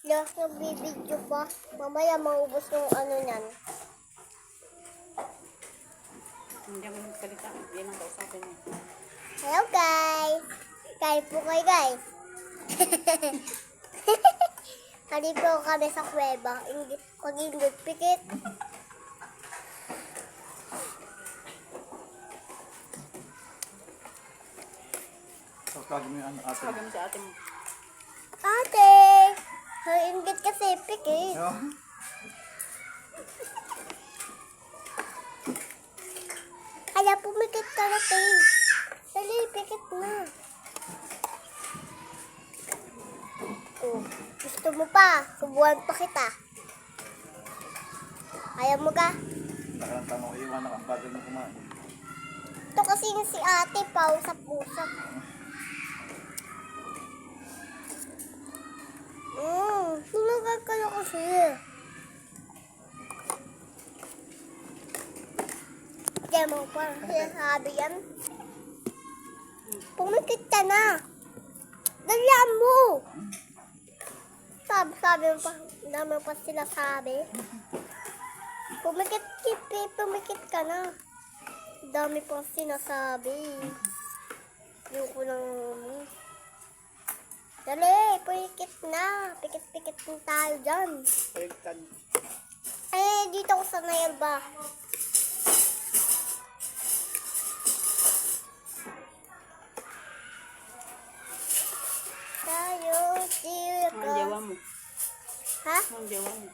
Lakas nagbibidyo pa. Mamaya maubos yung ano niyan. Hindi mo nagsalita. Yan ang kausapin niya. Hello guys! Kain po kayo guys. Halip po kami sa kuweba. Pag-indot pikit. Tawagin mo yung ate. Sabi mo sa ate mo. Ate! Ingit kasi pikit. No? Kaya pumikit ka na tayo. Dali, pikit na. Oh, gusto mo pa? Subuhan pa kita. Ayaw mo ka? Nakaranta mo iwan na ang bagal mo kumain. Ito kasi yung si ate, pausap-usap. Sinagal ka na kasi. Diyan mo parang sinasabi yan. Pumikit ka na. Dalian mo. Sabi mo pa, dami pa sila sabi. Pumikit ka na. Dami pa sinasabi. Yung ko lang. Dali, pumikit na. Pikit-pikit na tayo dyan. Baliktad. Eh, dito ko sa nail ba? Tayo, Ang jawa mo. Ha? Ang jawa mo.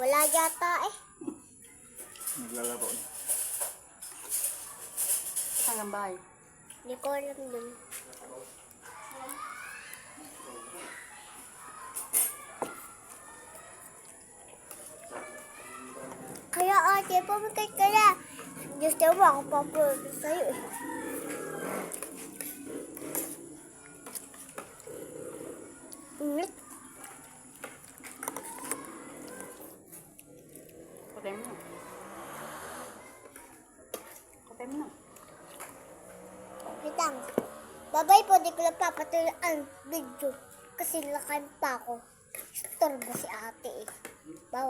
Wala yata eh. Naglalaro na. Hanggang bahay. Hindi ko alam dun. Kaya ate, pumikit ka na. Gusto mo ako papulog sa'yo eh. Init. Patay mo na. Patay mo na. Wait lang. Babay po, di ko na papatuloy ang video. Kasi lakan pa ako. Storbo si ate eh. Bawa.